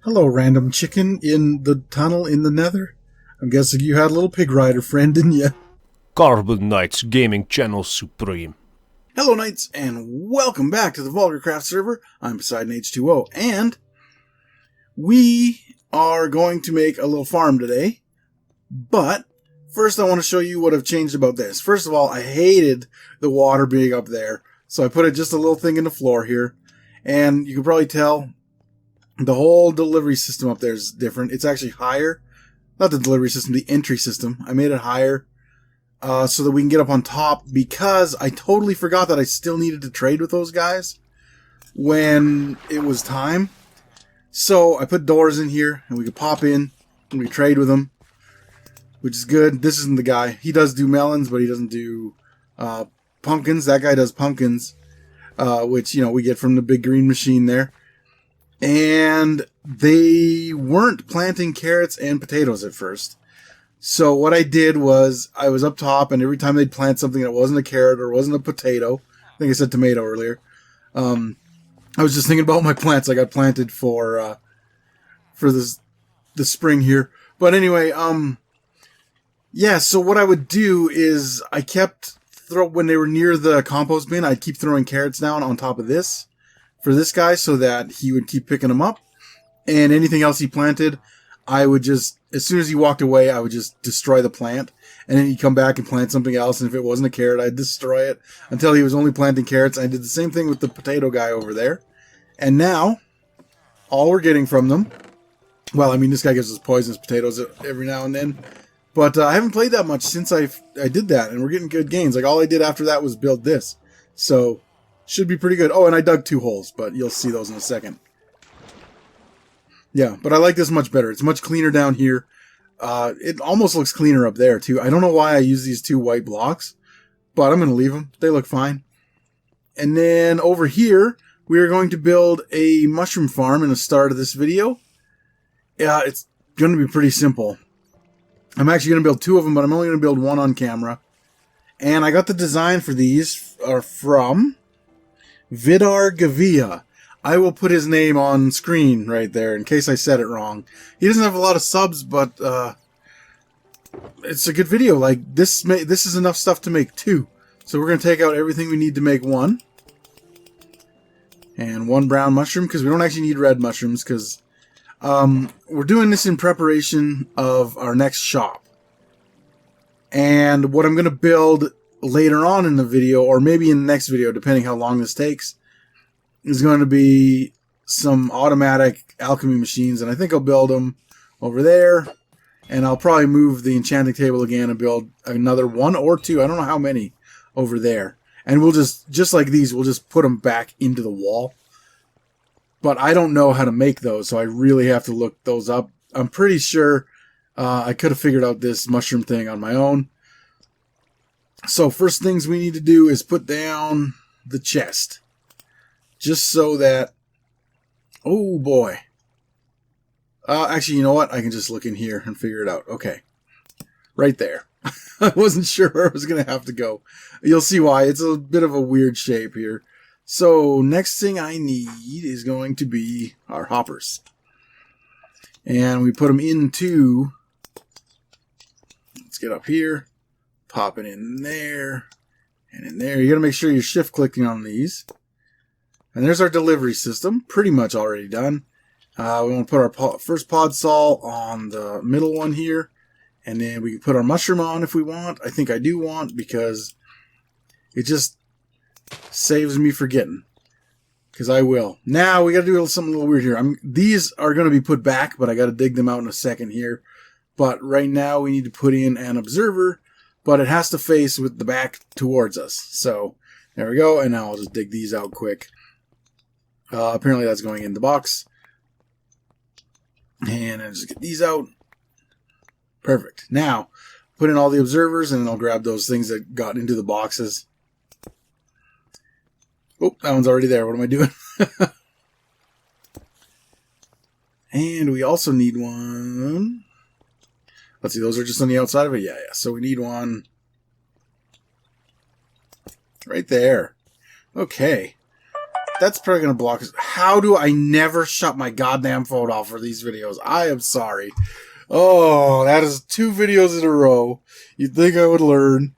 Hello, random chicken in the tunnel in the nether. I'm guessing you had a little pig rider friend, didn't you? Carbon Knights Gaming Channel Supreme. Hello, Knights, and welcome back to the VulgarCraft server. I'm Poseidon H2O, and we are going to make a little farm today. But first, I want to show you what I've changed about this. First of all, I hated the water being up there, so I put just a little thing in the floor here. And you can probably tell the whole delivery system up there is different. It's actually higher. Not the delivery system, the entry system. I made it higher so that we can get up on top, because I totally forgot that I still needed to trade with those guys when it was time. So I put doors in here, and we could pop in and we trade with them, which is good. This isn't the guy. He does do melons, but he doesn't do pumpkins. That guy does pumpkins, which, you know, we get from the big green machine there. And they weren't planting carrots and potatoes at first. So what I did was I was up top, and every time they'd plant something that wasn't a carrot or wasn't a potato, I think I said tomato earlier, I was just thinking about my plants I got planted for the spring here. But anyway, yeah, so what I would do is I kept when they were near the compost bin, I'd keep throwing carrots down on top of this for this guy so that he would keep picking them up. And anything else he planted, I would just, as soon as he walked away, I would just destroy the plant. And then he'd come back and plant something else. And if it wasn't a carrot, I'd destroy it until he was only planting carrots. I did the same thing with the potato guy over there. And now, all we're getting from them, well, I mean, this guy gives us poisonous potatoes every now and then. But I haven't played that much since I did that. And we're getting good gains. Like, all I did after that was build this. So should be pretty good. Oh, and I dug 2 holes, but you'll see those in a second. Yeah, but I like this much better. It's much cleaner down here. It almost looks cleaner up there, too. I don't know why I use these 2 white blocks, but I'm going to leave them. They look fine. And then over here, we are going to build a mushroom farm in the start of this video. It's going to be pretty simple. I'm actually going to build 2 of them, but I'm only going to build 1 on camera. And I got the design for these from Kayyea. I will put his name on screen right there in case I said it wrong. He doesn't have a lot of subs, but it's a good video. Like, this is enough stuff to make 2. So we're going to take out everything we need to make 1. And 1 brown mushroom, because we don't actually need red mushrooms, because we're doing this in preparation of our next shop. And what I'm going to build later on in the video, or maybe in the next video, depending how long this takes, is going to be some automatic alchemy machines. And I think I'll build them over there. And I'll probably move the enchanting table again and build another 1 or 2. I don't know how many over there. And we'll just like these, we'll just put them back into the wall. But I don't know how to make those, so I really have to look those up. I'm pretty sure I could have figured out this mushroom thing on my own. So first things we need to do is put down the chest. Just so that... Oh boy. Actually, you know what? I can just look in here and figure it out. Okay. Right there. I wasn't sure where I was going to have to go. You'll see why. It's a bit of a weird shape here. So next thing I need is going to be our hoppers. And we put them into... Let's get up here. Pop it in there. And in there. You got to make sure you're shift clicking on these. And there's our delivery system. Pretty much already done. We want to put our first pod sol on the middle one here. And then we can put our mushroom on if we want. I think I do want, because it just saves me forgetting. Because I will. Now we got to do something a little weird here. These are going to be put back, but I got to dig them out in a second here. But right now we need to put in an observer, but it has to face with the back towards us. So there we go. And now I'll just dig these out quick. Apparently that's going in the box. And I'll just get these out. Perfect. Now, put in all the observers, and then I'll grab those things that got into the boxes. Oh, that one's already there. What am I doing? And we also need one. Let's see, those are just on the outside of it? Yeah. So we need one right there. Okay. That's probably going to block us. How do I never shut my goddamn phone off for these videos? I am sorry. Oh, that is 2 videos in a row. You'd think I would learn.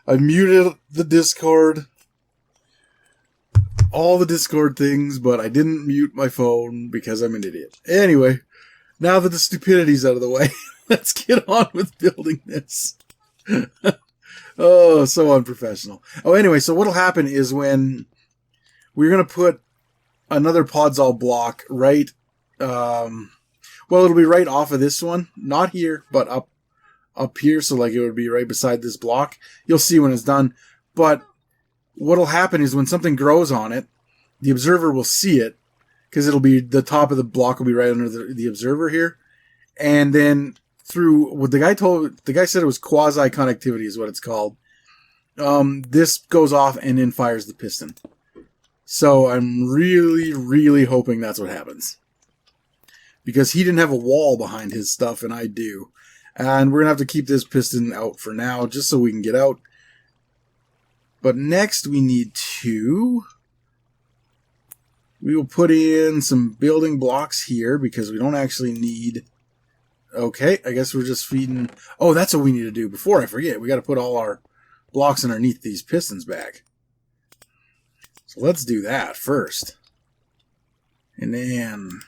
I muted the Discord. All the Discord things, but I didn't mute my phone because I'm an idiot. Anyway, now that the stupidity's out of the way, let's get on with building this. Oh, so unprofessional. Oh, anyway, so what'll happen is when we're going to put another Podzol block right, well, it'll be right off of this one. Not here, but up here. So like it would be right beside this block. You'll see when it's done. But what'll happen is when something grows on it, the observer will see it because it'll be the top of the block will be right under the observer here. And then through what the guy said it was quasi connectivity is what it's called. This goes off and then fires the piston. So I'm really, really hoping that's what happens. Because he didn't have a wall behind his stuff and I do. And we're going to have to keep this piston out for now just so we can get out. But next we need to... We will put in some building blocks here because we don't actually need... Okay, I guess we're just feeding... Oh, that's what we need to do. Before I forget, we got to put all our blocks underneath these pistons back. So let's do that first. And then...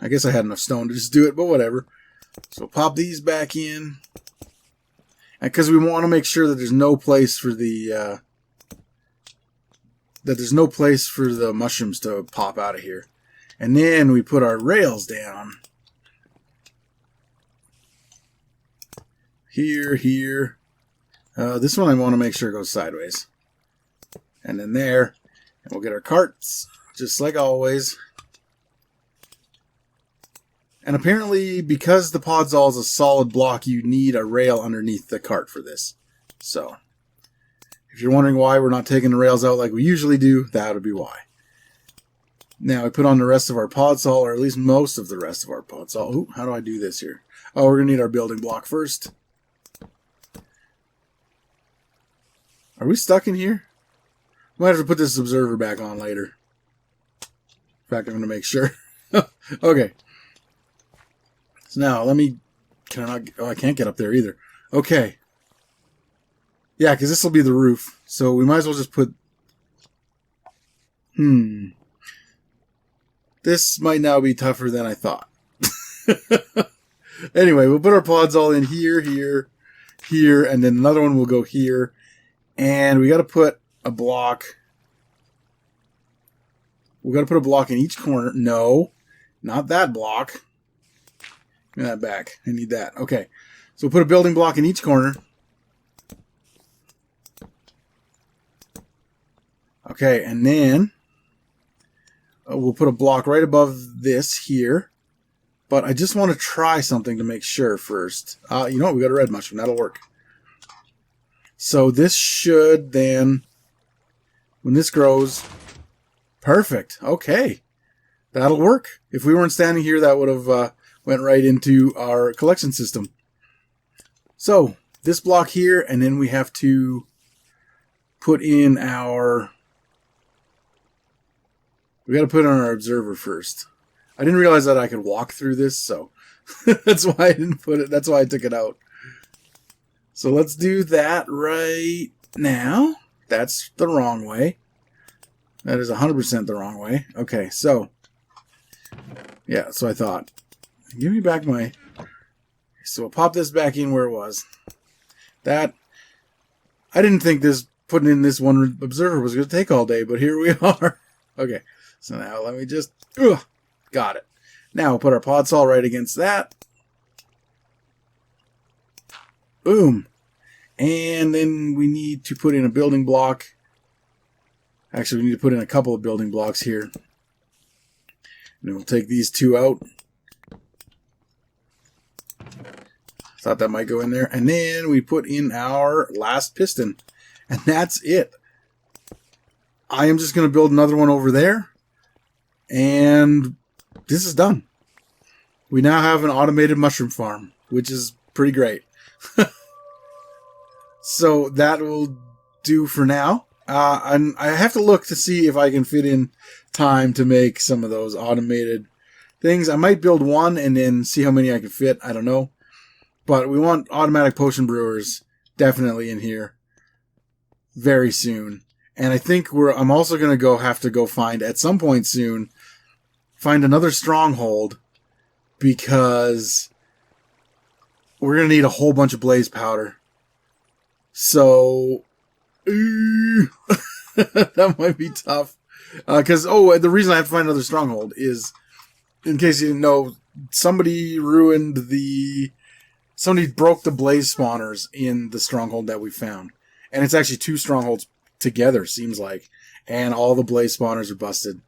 I guess I had enough stone to just do it, but whatever. So pop these back in. And because we want to make sure that there's no place for the... that there's no place for the mushrooms to pop out of here. And then we put our rails down. Here. This one I want to make sure goes sideways. And then there. And we'll get our carts, just like always. And apparently, because the Podzol is a solid block, you need a rail underneath the cart for this. So, if you're wondering why we're not taking the rails out like we usually do, that would be why. Now, we put on the rest of our Podzol, or at least most of the rest of our Podzol. Ooh, how do I do this here? Oh, we're going to need our building block first. Are we stuck in here? Might have to put this observer back on later. In fact, I'm going to make sure. Okay. So now, let me... Can I not... Oh, I can't get up there either. Okay. Yeah, because this will be the roof. So we might as well just put... This might now be tougher than I thought. Anyway, we'll put our Podzol in here, and then another one will go here. And we got to put a block... We got to put a block in each corner. No, not that block. Give me that back. I need that. Okay. So we'll put a building block in each corner. Okay, and then we'll put a block right above this here. But I just want to try something to make sure first. You know what? We got a red mushroom. That'll work. So this should then, when this grows, perfect. Okay. That'll work. If we weren't standing here, that would have went right into our collection system. So this block here, and then we have to put in our... We got to put on our observer first. I didn't realize that I could walk through this, so that's why I didn't put it. That's why I took it out. So let's do that right now. That's the wrong way. That is 100% the wrong way. Okay, so yeah, so I thought, give me back my... So we'll pop this back in where it was. That, I didn't think this, putting in this one observer was going to take all day, but here we are. Okay, so now let me just, got it. Now we'll put our Podzol right against that. Boom. And then we need to put in a building block. Actually, we need to put in a couple of building blocks here. And then we'll take these two out. Thought that might go in there. And then we put in our last piston. And that's it. I am just going to build another one over there. And this is done. We now have an automated mushroom farm, which is pretty great. So that will do for now. And I have to look to see if I can fit in time to make some of those automated things. I might build one and then see how many I can fit. I don't know. But we want automatic potion brewers definitely in here very soon. And I think I'm also going to have to go find, at some point soon, find another stronghold, because we're going to need a whole bunch of blaze powder. So that might be tough. Because, the reason I have to find another stronghold is, in case you didn't know, somebody broke the blaze spawners in the stronghold that we found. And it's actually 2 strongholds together, seems like. And all the blaze spawners are busted.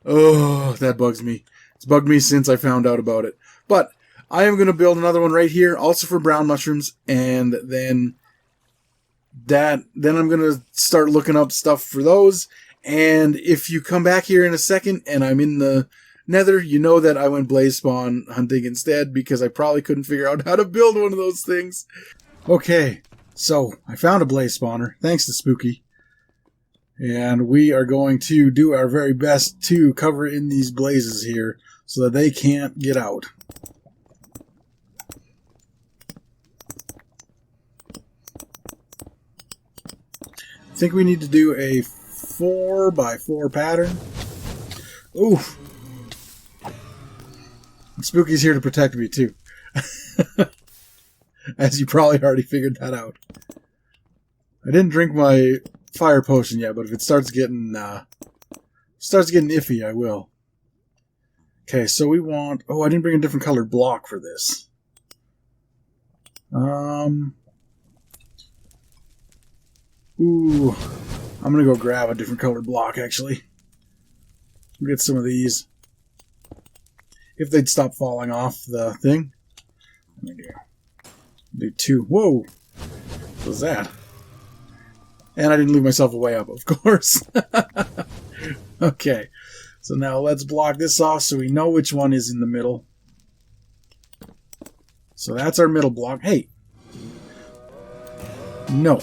Oh, that bugs me. It's bugged me since I found out about it. But I am going to build another one right here, also for brown mushrooms, and then I'm going to start looking up stuff for those. And if you come back here in a second and I'm in the Nether, you know that I went blaze spawn hunting instead, because I probably couldn't figure out how to build one of those things. Okay, so I found a blaze spawner, thanks to Spooky. And we are going to do our very best to cover in these blazes here so that they can't get out. I think we need to do a 4x4 pattern. Oof. Spooky's here to protect me too. As you probably already figured that out. I didn't drink my fire potion yet, but if it starts getting iffy, I will. Okay, so we want... I didn't bring a different colored block for this. Ooh. I'm gonna go grab a different colored block, actually. We'll get some of these. If they'd stop falling off the thing. Let me do 2. Whoa! What was that? And I didn't leave myself a way up, of course. Okay. So now let's block this off so we know which one is in the middle. So that's our middle block. Hey! No.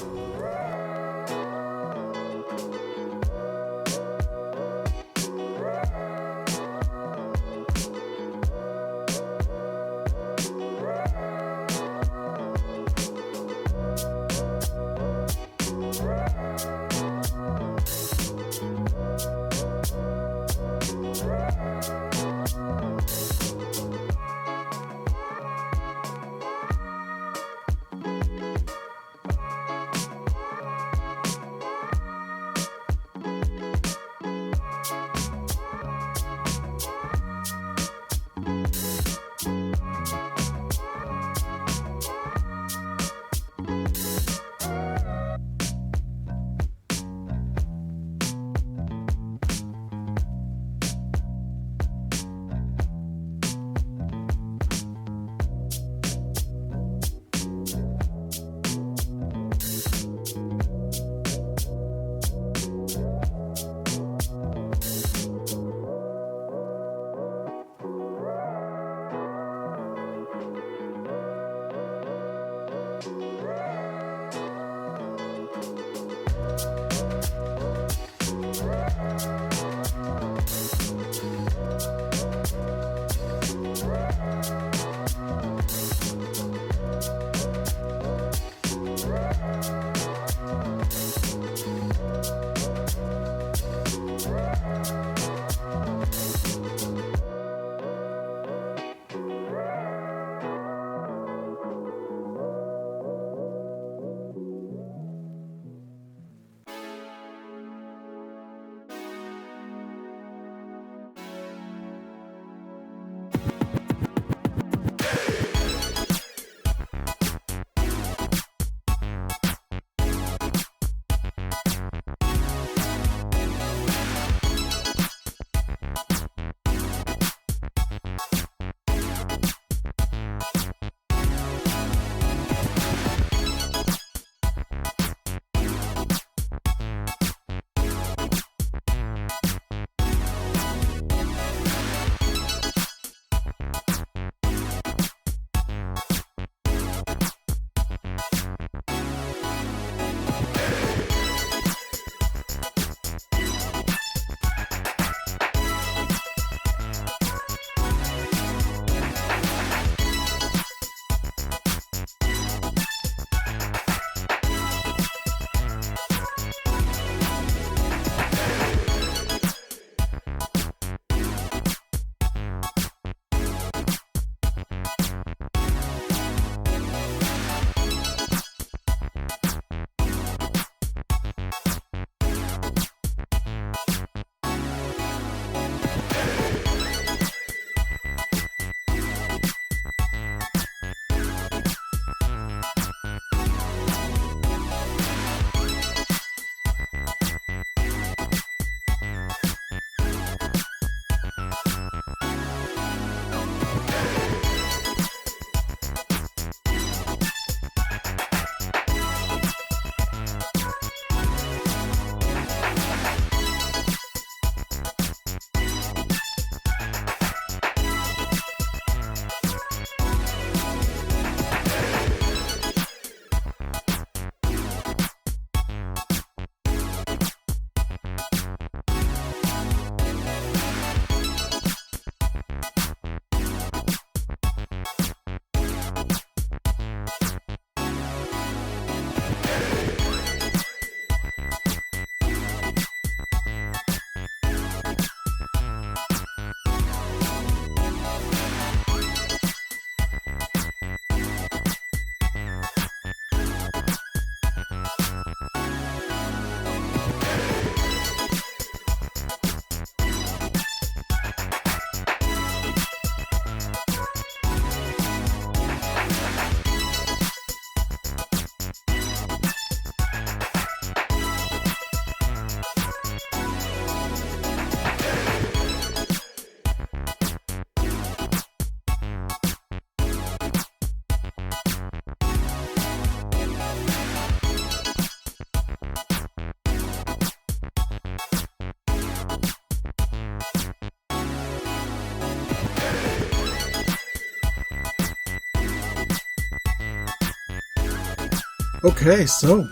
Okay, so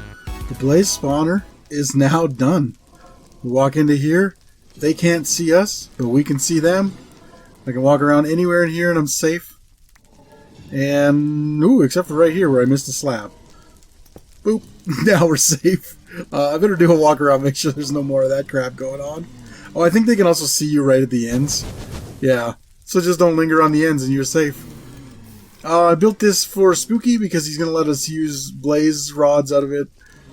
the blaze spawner is now done. We walk into here. They can't see us, but we can see them. I can walk around anywhere in here and I'm safe. And, ooh, except for right here where I missed a slab. Boop. Now we're safe. I better do a walk around, make sure there's no more of that crap going on. Oh, I think they can also see you right at the ends. Yeah. So just don't linger on the ends and you're safe. I built this for Spooky because he's going to let us use blaze rods out of it.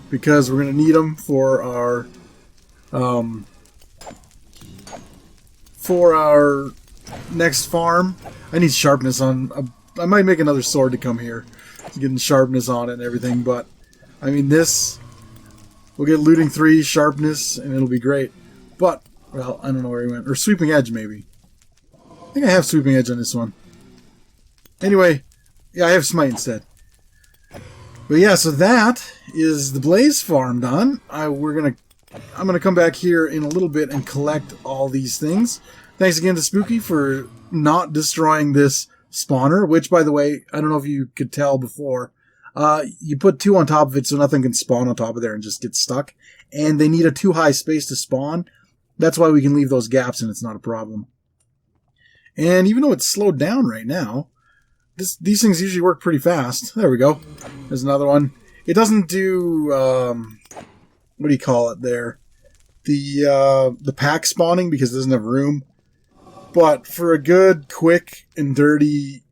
Because we're going to need them for our next farm. I need sharpness on... I might make another sword to come here. Getting sharpness on it and everything, but... I mean, this... We'll get looting 3, sharpness, and it'll be great. But, well, I don't know where he went. Or sweeping edge, maybe. I think I have sweeping edge on this one. Anyway, yeah, I have smite instead. But yeah, so that is the blaze farm done. I'm gonna come back here in a little bit and collect all these things. Thanks again to Spooky for not destroying this spawner, which, by the way, I don't know if you could tell before. You put 2 on top of it so nothing can spawn on top of there and just get stuck. And they need a too high space to spawn. That's why we can leave those gaps and it's not a problem. And even though it's slowed down right now, these things usually work pretty fast. There we go. There's another one. It doesn't do, what do you call it there? The pack spawning because it doesn't have room. But for a good, quick, and dirty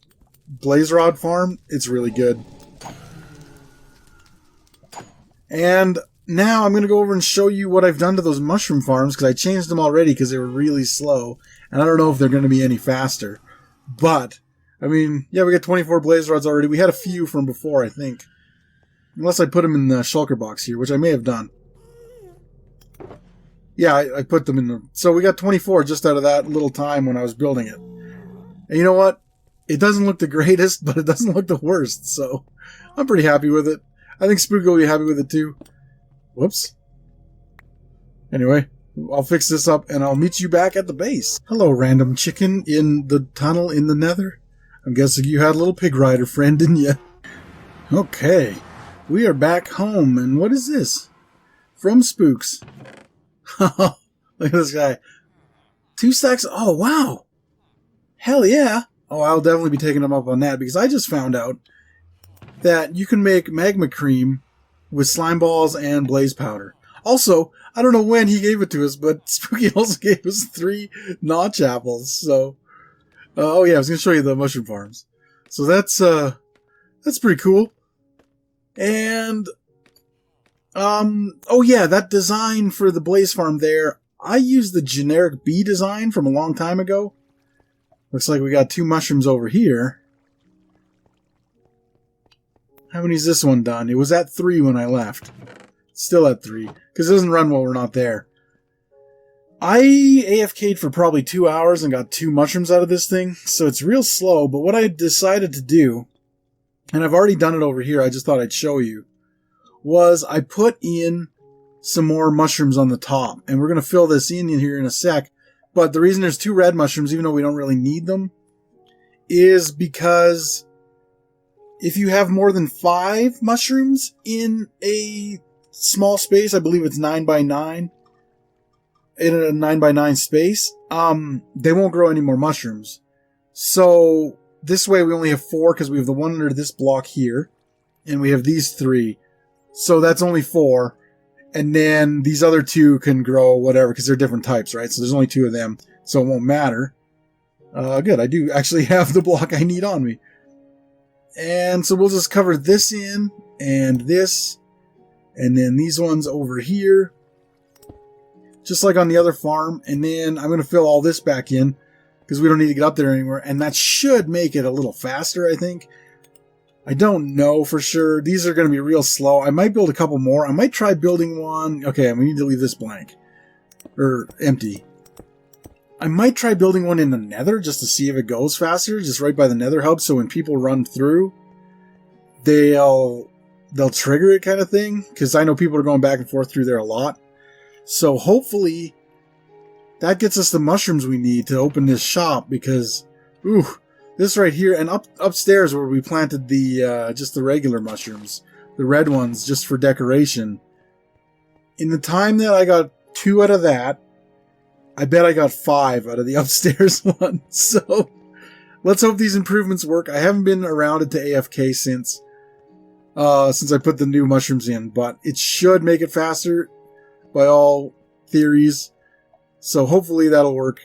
blaze rod farm, it's really good. And now I'm going to go over and show you what I've done to those mushroom farms because I changed them already because they were really slow. And I don't know if they're going to be any faster. But... I mean, yeah, we got 24 blaze rods already. We had a few from before, I think. Unless I put them in the shulker box here, which I may have done. Yeah, I put them in the... So we got 24 just out of that little time when I was building it. And you know what? It doesn't look the greatest, but it doesn't look the worst. So I'm pretty happy with it. I think Spook will be happy with it too. Whoops. Anyway, I'll fix this up and I'll meet you back at the base. Hello, random chicken in the tunnel in the nether. I'm guessing you had a little pig rider friend, didn't you? Okay, we are back home, and what is this? From Spooks. Look at this guy. 2 stacks. Oh, wow. Hell yeah. Oh, I'll definitely be taking him up on that, because I just found out that you can make magma cream with slime balls and blaze powder. Also, I don't know when he gave it to us, but Spooky also gave us 3 notch apples, so... oh yeah, I was going to show you the mushroom farms. So that's pretty cool. And, oh yeah, that design for the blaze farm there, I used the generic bee design from a long time ago. Looks like we got 2 mushrooms over here. How many's this one done? It was at 3 when I left. Still at 3, because it doesn't run while we're not there. I AFK'd for probably 2 hours and got 2 mushrooms out of this thing, so it's real slow, but what I decided to do, and I've already done it over here, I just thought I'd show you, was I put in some more mushrooms on the top, and we're going to fill this in here in a sec, but the reason there's 2 red mushrooms, even though we don't really need them, is because if you have more than 5 mushrooms in a small space, I believe it's 9 by 9, in a 9 by 9 space, they won't grow any more mushrooms. So this way we only have 4 because we have the one under this block here, and we have these 3. So that's only 4. And then these other 2 can grow whatever because they're different types, right? So there's only 2 of them, so it won't matter. Good, I do actually have the block I need on me. And so we'll just cover this in, and this, and then these ones over here. Just like on the other farm, and then I'm going to fill all this back in because we don't need to get up there anymore, and that should make it a little faster, I think. I don't know for sure. These are going to be real slow. I might build a couple more. I might try building one. Okay, we need to leave this blank. Or empty. I might try building one in the nether just to see if it goes faster, just right by the nether hub, so when people run through, they'll trigger it kind of thing, because I know people are going back and forth through there a lot. So hopefully that gets us the mushrooms we need to open this shop, because, ooh, this right here, and upstairs where we planted the just the regular mushrooms. the red ones just for decoration. In the time that I got 2 out of that, I bet I got 5 out of the upstairs one. So let's hope these improvements work. I haven't been around it to AFK since I put the new mushrooms in, but it should make it faster by all theories. So hopefully that'll work.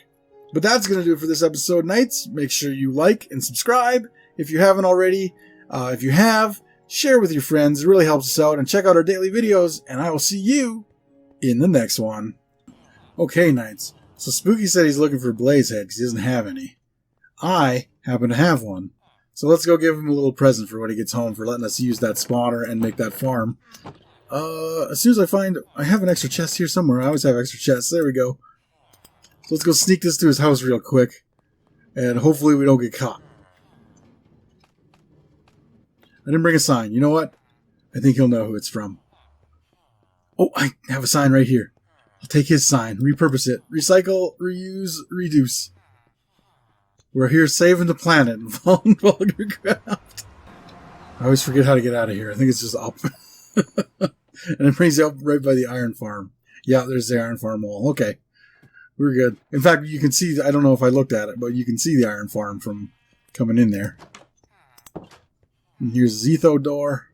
But that's going to do it for this episode, Knights. Make sure you like and subscribe if you haven't already. If you have, share with your friends. It really helps us out. And check out our daily videos. And I will see you in the next one. Okay, Knights. So Spooky said he's looking for Blaze Head because he doesn't have any. I happen to have one. So let's go give him a little present for when he gets home for letting us use that spawner and make that farm. As soon as I have an extra chest here somewhere. I always have extra chests. There we go. So let's go sneak this to his house real quick. And hopefully we don't get caught. I didn't bring a sign. You know what? I think he'll know who it's from. Oh, I have a sign right here. I'll take his sign. Repurpose it. Recycle, reuse, reduce. We're here saving the planet. VulgarCraft. I always forget how to get out of here. I think it's just up. And it brings you up right by the iron farm. Yeah, there's the iron farm wall. Okay. We're good. In fact, you can see, I don't know if I looked at it, but you can see the iron farm from coming in there. And here's the Zetho door.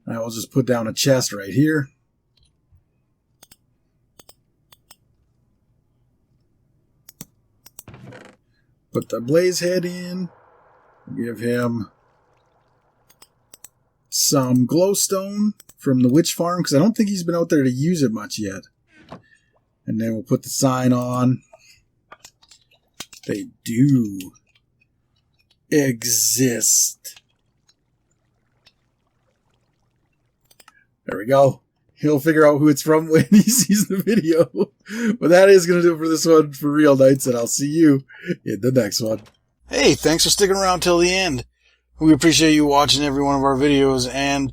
I will just put down a chest right here. Put the Blaze Head in. Give him some glowstone from the witch farm, because I don't think he's been out there to use it much yet. And then we'll put the sign on. They do exist. There we go. He'll figure out who it's from when he sees the video. But that is going to do it for this one for real, Knights, and I'll see you in the next one. Hey, thanks for sticking around till the end. We appreciate you watching every one of our videos, and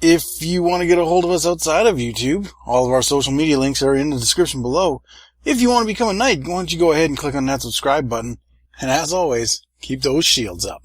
if you want to get a hold of us outside of YouTube, all of our social media links are in the description below. If you want to become a Knight, why don't you go ahead and click on that subscribe button. And as always, keep those shields up.